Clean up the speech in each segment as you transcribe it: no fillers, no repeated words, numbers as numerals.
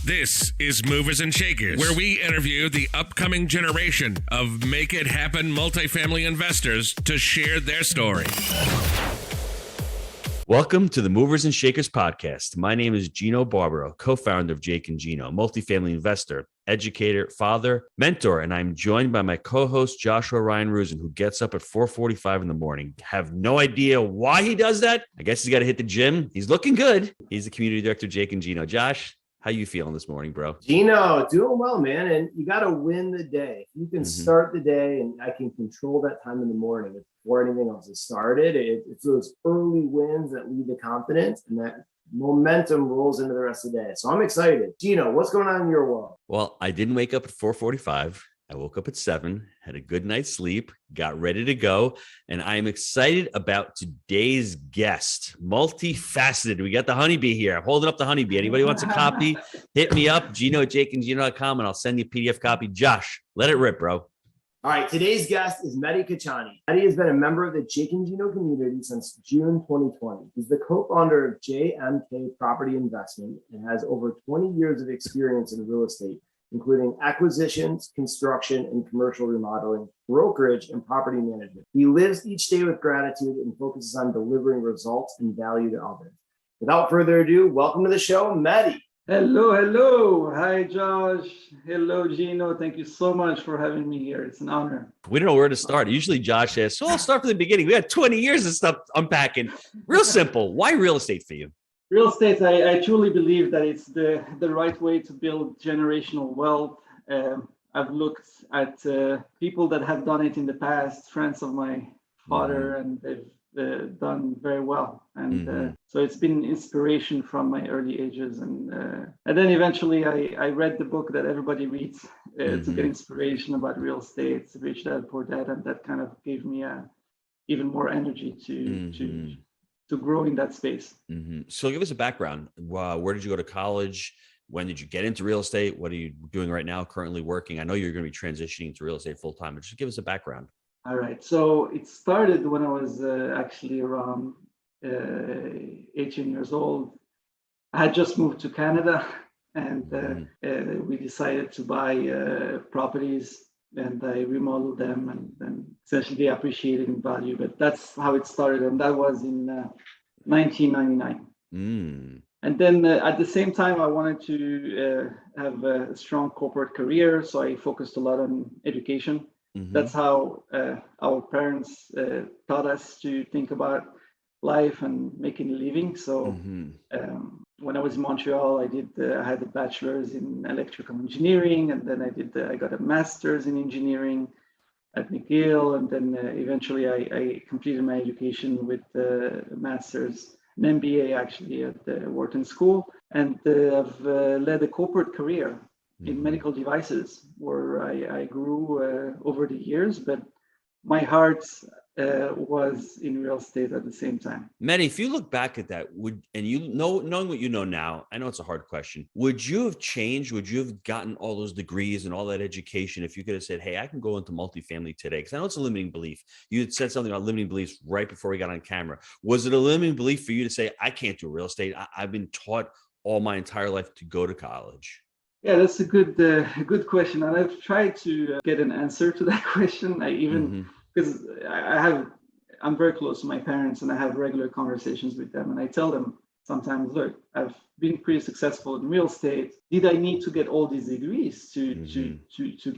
This is Movers and Shakers, where we interview the upcoming generation of make it happen multifamily investors to share their story. Welcome to the Movers and Shakers podcast. My name is Gino Barbaro, co-founder of Jake and Gino, multifamily investor, educator, father, mentor, and I'm joined by my co-host Joshua Ryan Rusin, who gets up at 4:45 in the morning. Have no idea why he does that. I guess he's got to hit the gym. He's looking good. He's the community director of Jake and Gino. Josh, how you feeling this morning, bro? Gino, doing well, man. And you got to win the day. You can start the day, and I can control that time in the morning before anything else has started. It's those early wins that lead to confidence, and that momentum rolls into the rest of the day. So I'm excited. Gino, what's going on in your world? Well, I didn't wake up at 4:45. I woke up at 7, had a good night's sleep, got ready to go, and I'm excited about today's guest. Multifaceted. We got the honeybee here. I'm holding up the honeybee. Anybody wants a copy? Hit me up, Gino at jakeandgino.com, and I'll send you a PDF copy. Josh, let it rip, bro. All right, today's guest is Mehdi Khachani. Mehdi has been a member of the Jake and Gino community since June 2020. He's the co-founder of JMK Property Investment and has over 20 years of experience in real estate, including acquisitions, construction, and commercial remodeling, brokerage, and property management. He lives each day with gratitude and focuses on delivering results and value to others. Without further ado, welcome to the show, Mehdi. Hello. Hi, Josh. Hello, Gino. Thank you so much for having me here. It's an honor. We don't know where to start. Usually Josh says, so I'll start from the beginning. We had 20 years of stuff unpacking. Real simple. Why real estate for you? Real estate, I truly believe that it's the right way to build generational wealth. I've looked at people that have done it in the past, friends of my father, and they've done very well. And so it's been inspiration from my early ages. And then eventually I read the book that everybody reads to get inspiration about real estate, Rich Dad, Poor Dad, and that kind of gave me even more energy to grow in that space. So give us a background. Where did you go to college? When did you get into real estate? What are you doing right now, currently working? I know you're going to be transitioning to real estate full time, but just give us a background. All right. So it started when I was actually around 18 years old. I had just moved to Canada, and we decided to buy properties, and I remodeled them, and then essentially they appreciated in value. But that's how it started, and that was in 1999. And then at the same time, I wanted to have a strong corporate career, so I focused a lot on education. That's how our parents taught us to think about life and making a living. So when I was in Montreal, I had a bachelor's in electrical engineering, and then I got a master's in engineering at McGill, and then eventually I completed my education with a master's, an MBA actually at the Wharton School, and I've led a corporate career in medical devices where I grew over the years, but my heart was in real estate at the same time. Mehdi, if you look back at that, knowing what you know now, I know it's a hard question. Would you have changed? Would you have gotten all those degrees and all that education if you could have said, hey, I can go into multifamily today? Because I know it's a limiting belief. You had said something about limiting beliefs right before we got on camera. Was it a limiting belief for you to say, I can't do real estate? I've been taught all my entire life to go to college. Yeah, that's a good question, and I've tried to get an answer to that question. I even because I'm very close to my parents, and I have regular conversations with them, and I tell them sometimes, look, I've been pretty successful in real estate. Did I need to get all these degrees to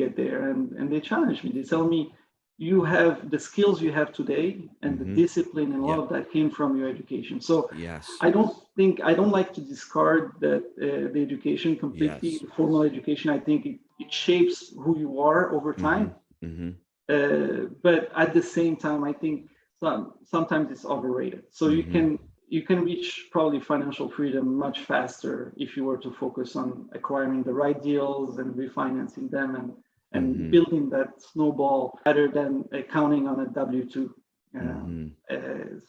get there? And they challenge me. They tell me, you have the skills you have today, and the discipline and all of that came from your education. So I don't like to discard the education completely, the formal education. I think it shapes who you are over time. But at the same time, I think sometimes it's overrated. So you can reach probably financial freedom much faster if you were to focus on acquiring the right deals and refinancing them and building that snowball rather than counting on a W-2.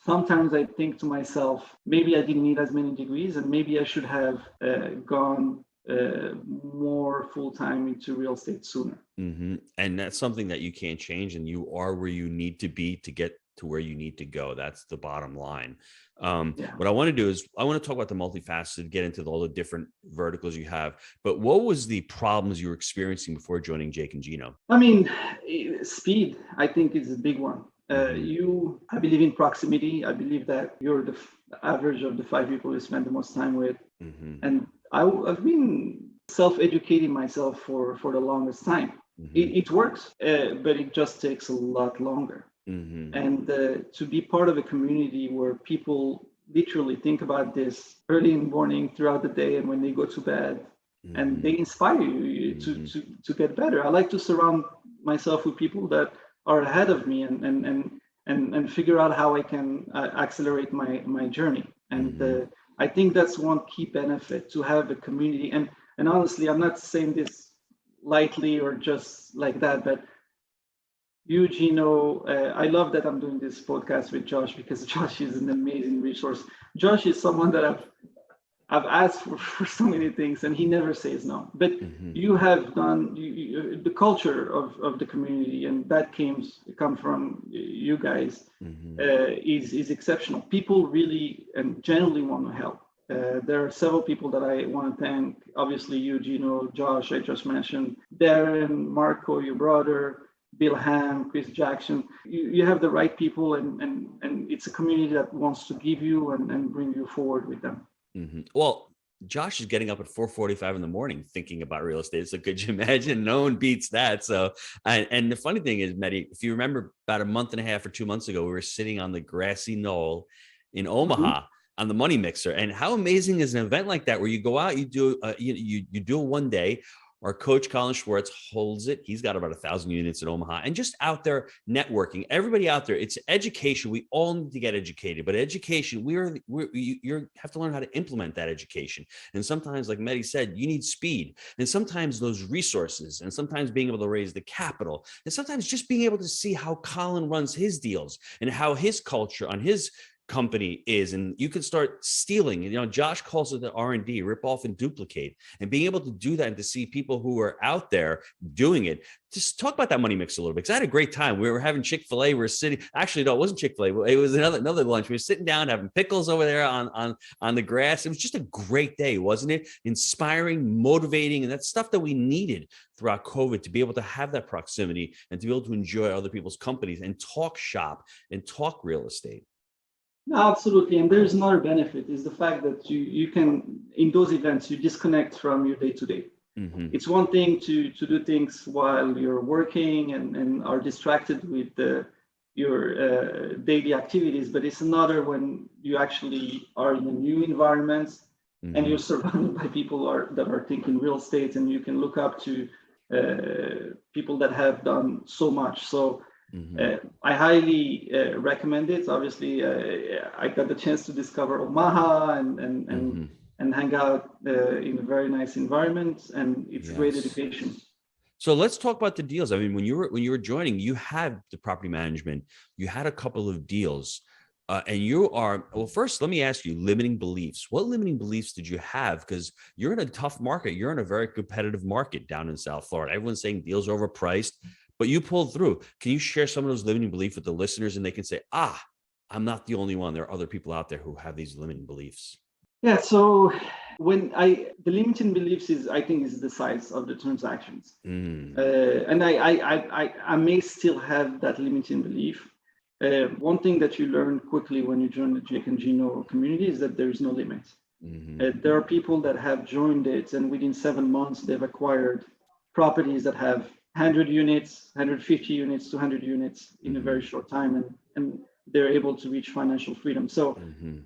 Sometimes I think to myself, maybe I didn't need as many degrees, and maybe I should have gone more full-time into real estate sooner. And that's something that you can't change, and you are where you need to be to get to where you need to go. That's the bottom line. Yeah. What I want to do is I want to talk about the multifaceted, get into all the different verticals you have. But what was the problems you were experiencing before joining Jake and Gino? I mean, speed, I think, is a big one. I believe in proximity. I believe that you're the average of the 5 people you spend the most time with. And I've been self-educating myself for the longest time. It works, but it just takes a lot longer. And to be part of a community where people literally think about this early in the morning, throughout the day, and when they go to bed, and they inspire you to get better. I like to surround myself with people that are ahead of me and figure out how I can accelerate my journey. And I think that's one key benefit, to have a community. And honestly, I'm not saying this lightly or just like that, but you, Gino, I love that I'm doing this podcast with Josh, because Josh is an amazing resource. Josh is someone that I've asked for so many things, and he never says no. But you have done the culture of the community, and that come from you guys, is exceptional. People really and genuinely want to help. There are several people that I want to thank. Obviously, you, Gino, Josh, I just mentioned, Darren, Marco, your brother, Bill Ham, Chris Jackson. You have the right people, and it's a community that wants to give you and bring you forward with them. Well, Josh is getting up at 4:45 in the morning thinking about real estate. So could you imagine? No one beats that. So, and the funny thing is, Mehdi, if you remember about a month and a half or 2 months ago, we were sitting on the grassy knoll in Omaha on the Money Mixer. And how amazing is an event like that, where you go out, you do you do it one day. Our coach, Colin Schwartz, holds it. He's got about 1,000 units in Omaha, and just out there networking. Everybody out there, it's education. We all need to get educated, but education, you have to learn how to implement that education. And sometimes, like Mehdi said, you need speed, and sometimes those resources, and sometimes being able to raise the capital, and sometimes just being able to see how Colin runs his deals and how his culture on his company is, and you can start stealing. Josh calls it the R&D, rip off and duplicate, and being able to do that, and to see people who are out there doing it. Just talk about that Money Mix a little bit, because I had a great time. We were having Chick-fil-A. We were sitting, actually, no, it wasn't Chick-fil-A. It was another lunch. We were sitting down having pickles over there on the grass. It was just a great day, wasn't it? Inspiring, motivating, and that's stuff that we needed throughout COVID, to be able to have that proximity and to be able to enjoy other people's companies and talk shop and talk real estate. No, absolutely. And there's another benefit, is the fact that you can, in those events, you disconnect from your day-to-day. It's one thing to do things while you're working and are distracted with your daily activities, but it's another when you actually are in a new environment and you're surrounded by people that are thinking real estate, and you can look up to people that have done so much. So I highly recommend it. Obviously, I got the chance to discover Omaha and hang out in a very nice environment, and it's great education. So let's talk about the deals. I mean, when you were joining, you had the property management, you had a couple of deals, and you are, well, first, let me ask you, limiting beliefs. What limiting beliefs did you have? Because you're in a tough market. You're in a very competitive market down in South Florida. Everyone's saying deals are overpriced, but you pulled through. Can you share some of those limiting beliefs with the listeners, and they can say, I'm not the only one. There are other people out there who have these limiting beliefs. Yeah. So the limiting beliefs is the size of the transactions. And I may still have that limiting belief. One thing that you learn quickly when you join the Jake and Gino community is that there is no limit. There are people that have joined it, and within 7 months, they've acquired properties that have 100 units, 150 units, 200 units in a very short time, and they're able to reach financial freedom. So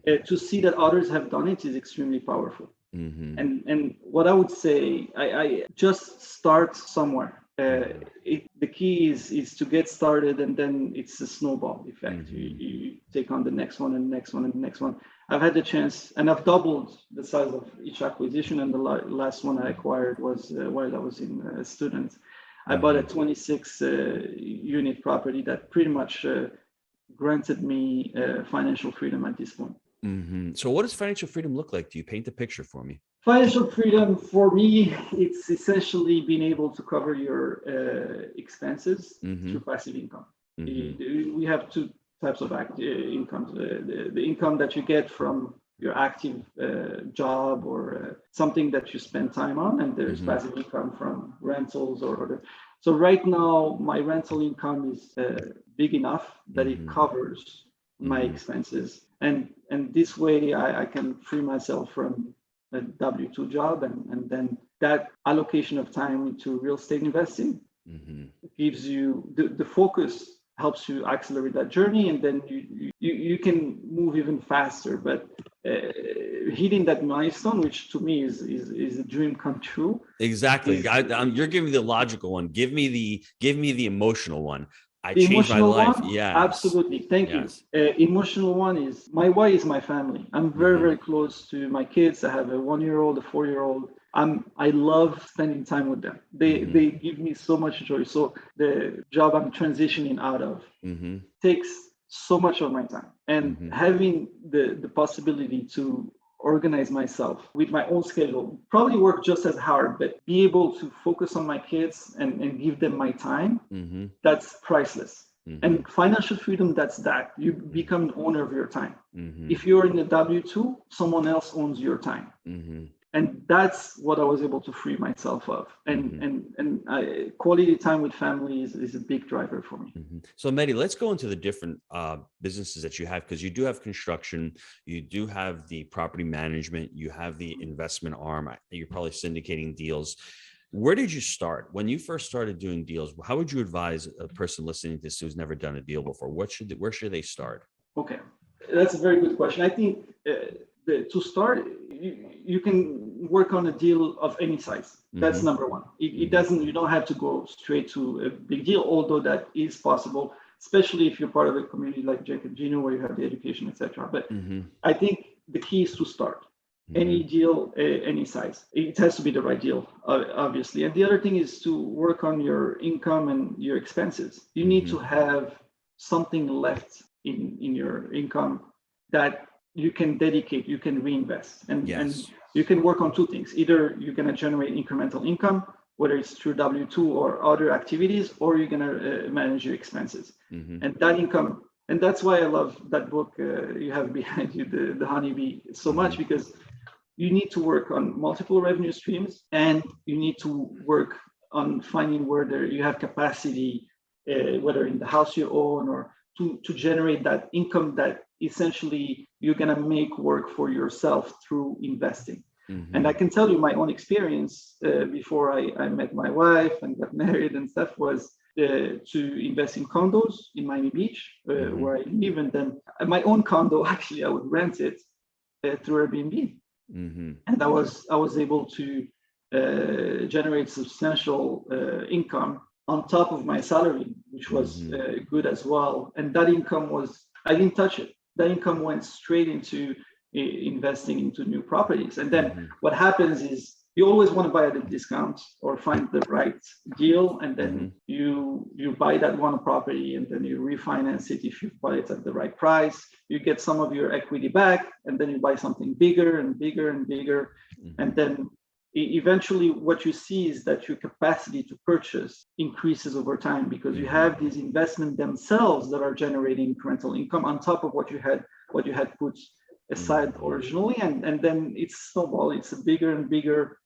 to see that others have done it is extremely powerful. And what I would say, I just start somewhere. The key is to get started, and then it's a snowball effect. You take on the next one and the next one and the next one. I've had the chance, and I've doubled the size of each acquisition, and the last one I acquired was while I was in a student. I bought a 26 unit property that pretty much granted me financial freedom at this point. So what does financial freedom look like? Do you paint the picture for me? Financial freedom for me, it's essentially being able to cover your expenses through passive income. We have types of incomes. The income that you get from your active job or something that you spend time on, and there's passive income from rentals or other. So right now, my rental income is big enough that it covers my expenses, and this way I can free myself from a W-2 job, and then that allocation of time into real estate investing gives you the focus, helps you accelerate that journey, and then you can move even faster. But hitting that milestone, which to me is a dream come true. Exactly. You're giving me the logical one. Give me the emotional one. I The changed my life. One, Yeah, absolutely. Thank you. Emotional one is my why is my family. I'm very, very close to my kids. I have a 1-year-old, a 4-year-old. I love spending time with them. They give me so much joy. So the job I'm transitioning out of takes so much of my time, and having the possibility to organize myself with my own schedule, probably work just as hard, but be able to focus on my kids and give them my time, that's priceless. And financial freedom, that's that. You become the owner of your time. If you're in the W-2, someone else owns your time. And that's what I was able to free myself of. And quality time with family is a big driver for me. So Mehdi, let's go into the different businesses that you have, because you do have construction, you do have the property management, you have the investment arm, you're probably syndicating deals. Where did you start? When you first started doing deals, how would you advise a person listening to this who's never done a deal before? Where should they start? Okay, that's a very good question. I think to start, you can work on a deal of any size. That's number one. It doesn't. You don't have to go straight to a big deal, although that is possible, especially if you're part of a community like Jake and Gino, where you have the education, etc. But I think the key is to start. Any deal, any size. It has to be the right deal, obviously. And the other thing is to work on your income and your expenses. You need to have something left in your income that you can dedicate, you can reinvest. And you can work on two things. Either you're going to generate incremental income, whether it's through W-2 or other activities, or you're going to manage your expenses. And that income, and that's why I love that book you have behind you, the Honeybee, so much, because you need to work on multiple revenue streams, and you need to work on finding where you have capacity, whether in the house you own, or to generate that income that essentially you're going to make work for yourself through investing. And I can tell you my own experience before I met my wife and got married and stuff was to invest in condos in Miami Beach, where I live. And then my own condo, actually, I would rent it through Airbnb. And I was able to generate substantial income on top of my salary, which was good as well. And that income I didn't touch it. That income went straight into investing into new properties. And then what happens is you always want to buy at a discount or find the right deal, and then you buy that one property, and then you refinance it if you buy it at the right price. You get some of your equity back, and then you buy something bigger and bigger and bigger. And then eventually what you see is that your capacity to purchase increases over time, because you have these investments themselves that are generating incremental income on top of what you had put aside originally, and then it's snowball. It's a bigger and bigger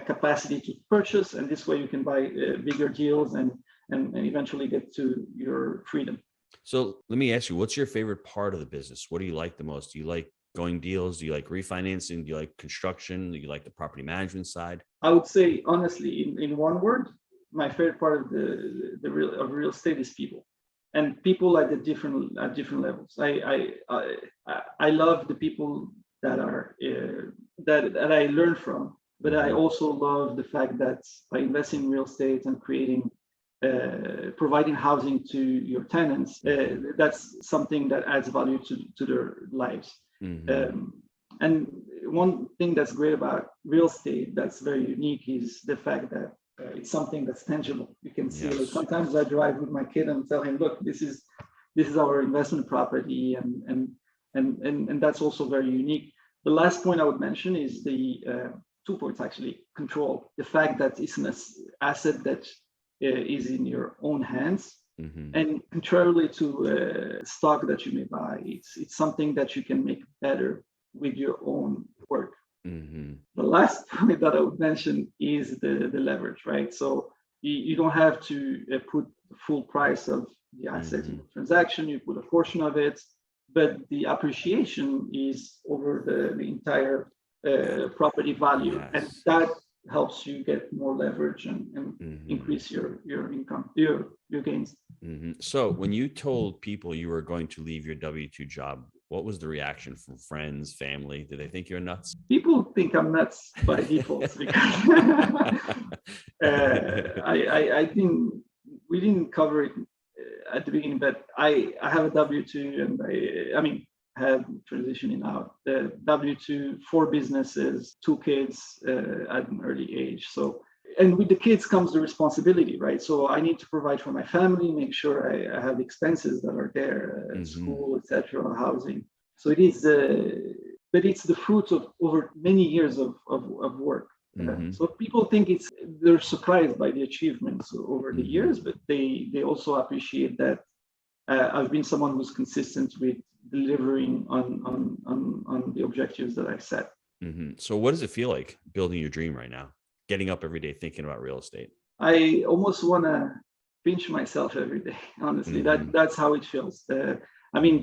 capacity to purchase, and this way you can buy bigger deals and eventually get to your freedom. So let me ask you, what's your favorite part of the business? What do you like the most? Do you like going deals? Do you like refinancing? Do you like construction? Do you like the property management side? I would say, honestly, in one word, my favorite part of the real estate is people, and people at different levels. I love the people that are that I learn from, but I also love the fact that by investing in real estate and providing housing to your tenants, that's something that adds value to their lives. And one thing that's great about real estate that's very unique is the fact that it's something that's tangible. You can see. Like, sometimes I drive with my kid and tell him, "Look, this is our investment property," and that's also very unique. The last point I would mention is the 2 points actually: control. The fact that it's an asset that is in your own hands, And contrarily to stock that you may buy, it's something that you can make better with your own work. The last point that I would mention is the leverage, right? So you don't have to put the full price of the asset in the transaction. You put a portion of it, but the appreciation is over the entire property value, and that helps you get more leverage and increase your income, your gains. So when you told people you were going to leave your W-2 job, what was the reaction from friends, family? Did they think you're nuts? People think I'm nuts by default because I think we didn't cover it at the beginning, but I have a W-2, and I mean, had transitioning out the W-2, 4 businesses, 2 kids at an early age. So, and with the kids comes the responsibility, right? So I need to provide for my family, make sure I have expenses that are there, school, etc., housing. So it is, but it's the fruit of over many years of work. So people think they're surprised by the achievements over the years, but they also appreciate that I've been someone who's consistent with delivering on the objectives that I've set. So what does it feel like building your dream right now? Getting up every day thinking about real estate? I almost want to pinch myself every day, honestly. That's how it feels. I mean,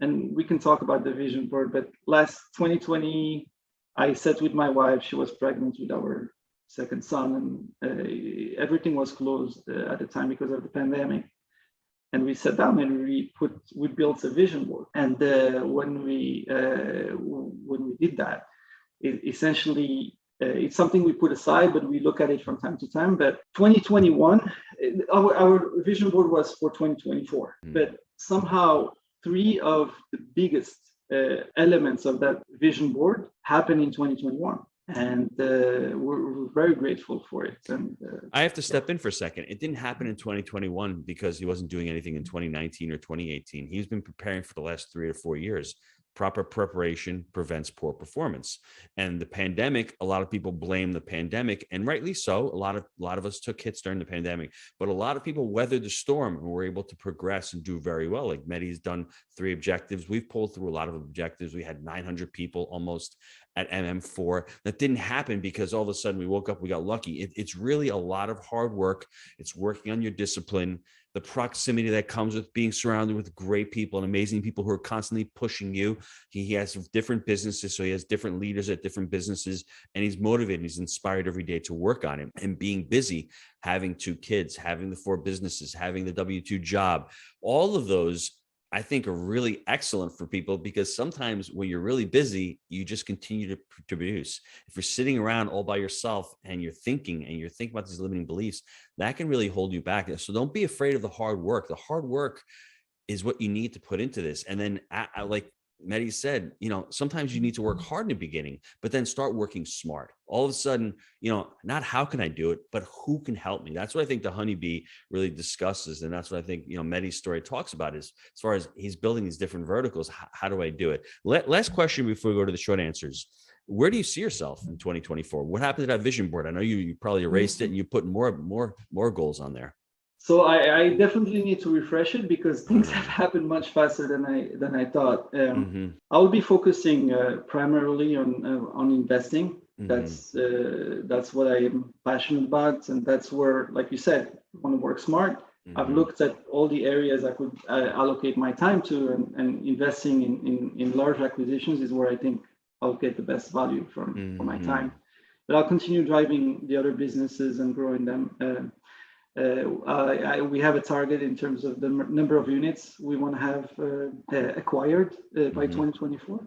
and we can talk about the vision board, but last 2020, I sat with my wife. She was pregnant with our second son, and everything was closed at the time because of the pandemic. And we sat down and we built a vision board. And when we did that, it's something we put aside, but we look at it from time to time. But 2021, our vision board was for 2024. But somehow 3 of the biggest elements of that vision board happened in 2021. And we're very grateful for it. And I have to step in for a second. It didn't happen in 2021 because he wasn't doing anything in 2019 or 2018. He's been preparing for the last 3 or 4 years. Proper preparation prevents poor performance. And the pandemic, a lot of people blame the pandemic, and rightly so. A lot of us took hits during the pandemic, but a lot of people weathered the storm and were able to progress and do very well. Like Mehdi's done 3 objectives. We've pulled through a lot of objectives. We had 900 people almost at MM4. That didn't happen because all of a sudden we woke up, we got lucky. It's really a lot of hard work. It's working on your discipline, the proximity that comes with being surrounded with great people and amazing people who are constantly pushing you. He has different businesses, so he has different leaders at different businesses, and he's motivated. He's inspired every day to work on it. And being busy, having 2 kids, having the 4 businesses, having the W-2 job, all of those I think are really excellent for people, because sometimes when you're really busy, you just continue to produce. If you're sitting around all by yourself and you're thinking about these limiting beliefs, that can really hold you back. So don't be afraid of the hard work. The hard work is what you need to put into this. And then like Mehdi said, sometimes you need to work hard in the beginning, but then start working smart. All of a sudden, not how can I do it, but who can help me? That's what I think the honeybee really discusses. And that's what I think, Mehdi's story talks about, is as far as he's building these different verticals, how do I do it? Last question before we go to the short answers. Where do you see yourself in 2024? What happened to that vision board? I know you probably erased it and you put more goals on there. So I definitely need to refresh it, because things have happened much faster than I thought. I'll be focusing primarily on investing. That's what I am passionate about, and that's where, like you said, I want to work smart. I've looked at all the areas I could allocate my time to, and investing in large acquisitions is where I think I'll get the best value for my time. But I'll continue driving the other businesses and growing them. We have a target in terms of the number of units we want to have acquired by 2024.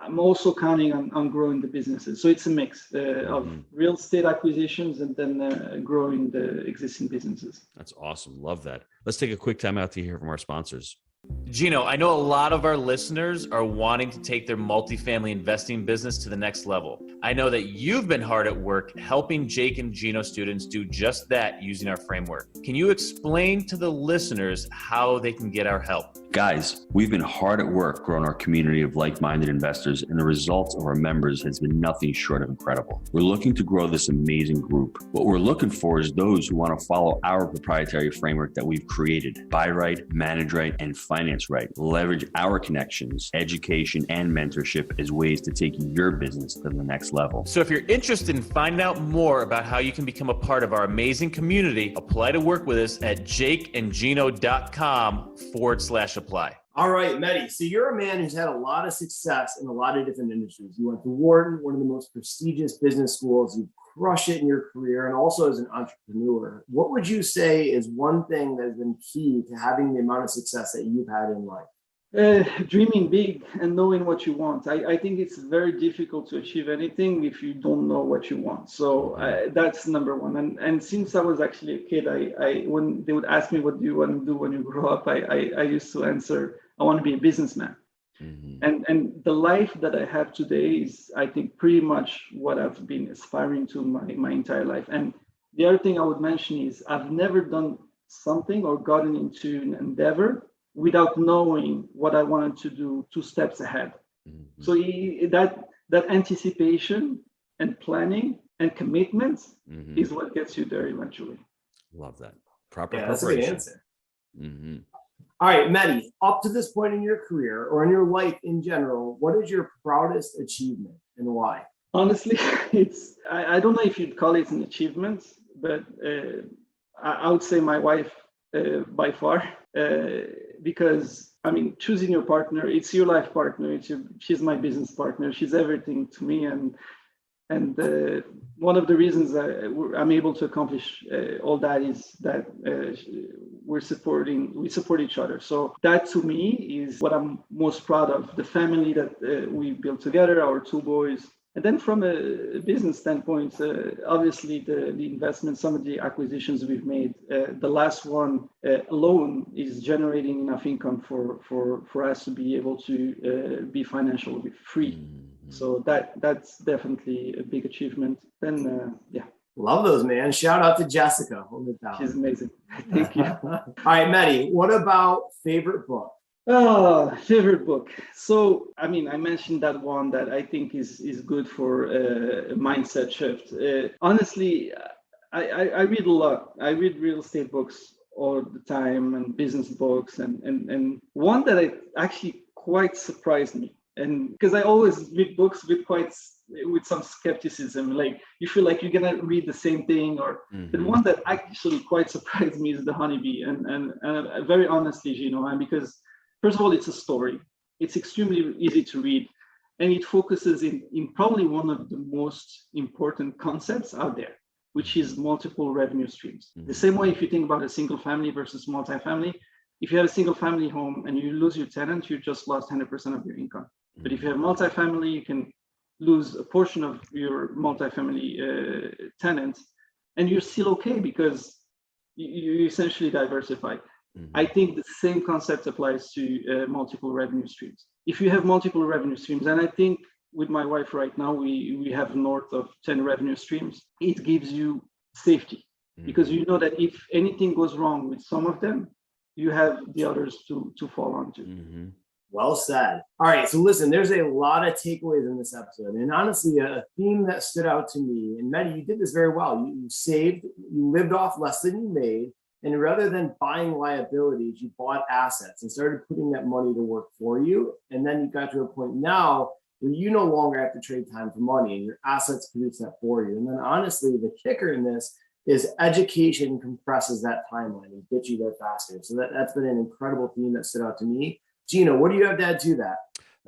I'm also counting on growing the businesses. So it's a mix of real estate acquisitions and then growing the existing businesses. That's awesome. Love that. Let's take a quick time out to hear from our sponsors. Gino, I know a lot of our listeners are wanting to take their multifamily investing business to the next level. I know that you've been hard at work helping Jake and Gino students do just that using our framework. Can you explain to the listeners how they can get our help? Guys, we've been hard at work growing our community of like-minded investors, and the results of our members has been nothing short of incredible. We're looking to grow this amazing group. What we're looking for is those who want to follow our proprietary framework that we've created. Buy right, manage right, and finance right. Leverage our connections, education, and mentorship as ways to take your business to the next level. So if you're interested in finding out more about how you can become a part of our amazing community, apply to work with us at jakeandgino.com/apply. All right, Mehdi. So you're a man who's had a lot of success in a lot of different industries. You went to Wharton, one of the most prestigious business schools. You crushed it in your career and also as an entrepreneur. What would you say is one thing that has been key to having the amount of success that you've had in life? Dreaming big and knowing what you want. I think it's very difficult to achieve anything if you don't know what you want. So that's number one. And since I was actually a kid, I when they would ask me, what do you want to do when you grow up? I used to answer, I want to be a businessman. Mm-hmm. And the life that I have today is, I think, pretty much what I've been aspiring to my entire life. And the other thing I would mention is I've never done something or gotten into an endeavor without knowing what I wanted to do 2 steps ahead. Mm-hmm. So that anticipation and planning and commitment mm-hmm. is what gets you there eventually. Love that. Proper preparation. That's a good answer. Mm-hmm. All right, Mehdi, up to this point in your career or in your life in general, what is your proudest achievement and why? Honestly, I don't know if you'd call it an achievement, but I would say my wife by far. Because I mean, choosing your partner, it's your life partner. She's my business partner. She's everything to me, and one of the reasons I'm able to accomplish all that is that we support each other. So that to me is what I'm most proud of. The family that we built together, our 2 boys. And then from a business standpoint, obviously the investment, some of the acquisitions we've made, the last one alone is generating enough income for us to be able to be financially free. Mm-hmm. So that's definitely a big achievement. Then, yeah. Love those, man. Shout out to Jessica. She's amazing. Thank you. All right, Mehdi, what about favorite book? Oh, favorite book. So, I mean, I mentioned that one that I think is good for a mindset shift. Honestly, I read a lot. I read real estate books all the time and business books. And one that actually quite surprised me. And because I always read books with some skepticism, like you feel like you're gonna read the same thing, or mm-hmm. the one that actually quite surprised me is The Honeybee. And very honestly, Gino, and because first of all, it's a story. It's extremely easy to read, and it focuses in probably one of the most important concepts out there, which is multiple revenue streams. Mm-hmm. The same way, if you think about a single family versus multifamily, if you have a single family home and you lose your tenant, you just lost 100% of your income. Mm-hmm. But if you have multifamily, you can lose a portion of your multifamily tenants, and you're still okay because you essentially diversified. Mm-hmm. I think the same concept applies to multiple revenue streams. If you have multiple revenue streams, and I think with my wife right now, we have north of 10 revenue streams, it gives you safety. Mm-hmm. Because you know that if anything goes wrong with some of them, you have the others to fall onto. Mm-hmm. Well said. All right, so listen, there's a lot of takeaways in this episode. And honestly, a theme that stood out to me, and Mehdi, you did this very well. You saved, you lived off less than you made. And rather than buying liabilities, you bought assets and started putting that money to work for you. And then you got to a point now where you no longer have to trade time for money and your assets produce that for you. And then honestly, the kicker in this is education compresses that timeline and gets you there faster. So that's been an incredible theme that stood out to me. Gino, what do you have to add to that?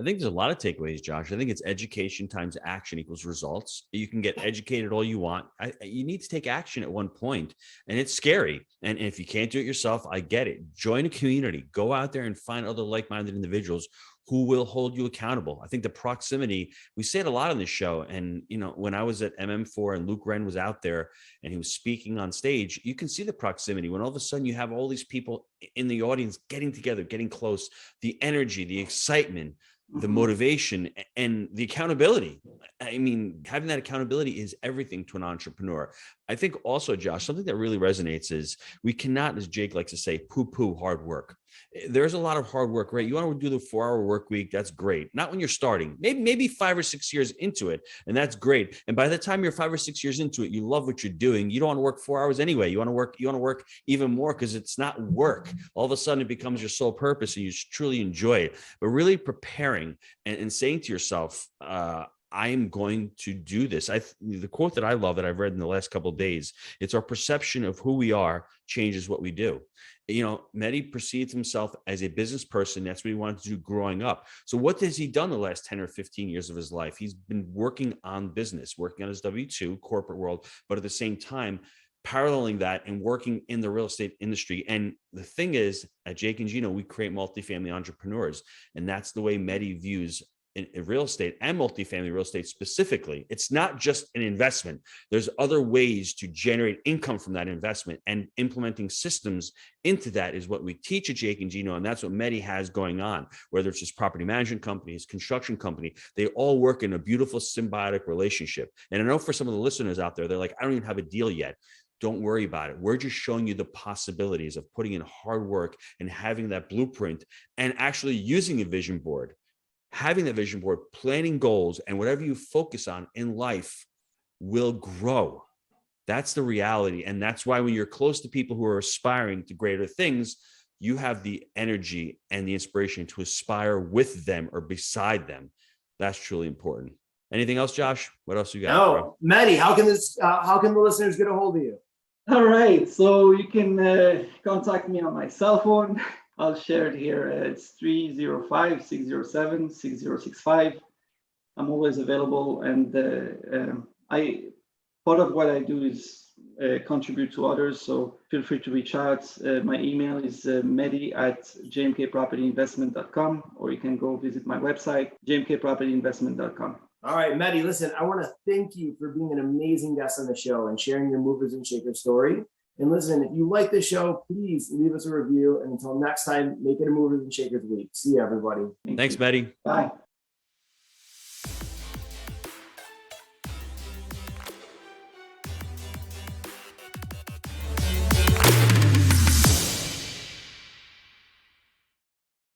I think there's a lot of takeaways, Josh. I think it's education times action equals results. You can get educated all you want. You need to take action at one point, and it's scary. And if you can't do it yourself, I get it. Join a community. Go out there and find other like-minded individuals who will hold you accountable. I think the proximity, we say it a lot on this show. And, when I was at MM4 and Luke Wren was out there and he was speaking on stage, you can see the proximity when all of a sudden you have all these people in the audience getting together, getting close, the energy, the excitement, the motivation, and the accountability. I mean, having that accountability is everything to an entrepreneur. I think also, Josh, something that really resonates is we cannot, as Jake likes to say, poo-poo hard work. There's a lot of hard work, right? You want to do the 4-hour work week. That's great. Not when you're starting, maybe 5 or 6 years into it. And that's great. And by the time you're 5 or 6 years into it, you love what you're doing. You don't want to work 4 hours anyway. You want to work even more because it's not work. All of a sudden it becomes your sole purpose and you truly enjoy it. But really preparing and saying to yourself, I am going to do this. The quote that I love that I've read in the last couple of days, it's our perception of who we are changes what we do. Mehdi perceives himself as a business person. That's what he wanted to do growing up. So what has he done the last 10 or 15 years of his life? He's been working on business, working on his W-2 corporate world, but at the same time, paralleling that and working in the real estate industry. And the thing is, at Jake and Gino, we create multifamily entrepreneurs. And that's the way Mehdi views in real estate and multifamily real estate specifically. It's not just an investment. There's other ways to generate income from that investment, and implementing systems into that is what we teach at Jake and Gino. And that's what Mehdi has going on, whether it's his property management company, his construction company, they all work in a beautiful symbiotic relationship. And I know for some of the listeners out there, they're like, I don't even have a deal yet. Don't worry about it. We're just showing you the possibilities of putting in hard work and having that blueprint and actually using a vision board. Having that vision board, planning goals, and whatever you focus on in life will grow. That's the reality. And that's why when you're close to people who are aspiring to greater things, you have the energy and the inspiration to aspire with them or beside them. That's truly important. Anything else, Josh? What else you got? No, Mehdi, how can the listeners get a hold of you? All right. So you can contact me on my cell phone. I'll share it here. It's 305-607-6065. I'm always available. And part of what I do is contribute to others. So feel free to reach out. My email is mehdi@jmkpropertyinvestment.com, or you can go visit my website, jmkpropertyinvestment.com. All right, Mehdi, listen, I want to thank you for being an amazing guest on the show and sharing your movers and shakers story. And listen, if you like this show, please leave us a review. And until next time, make it a movers and shakers week. See you, everybody. Thanks, Mehdi. Bye.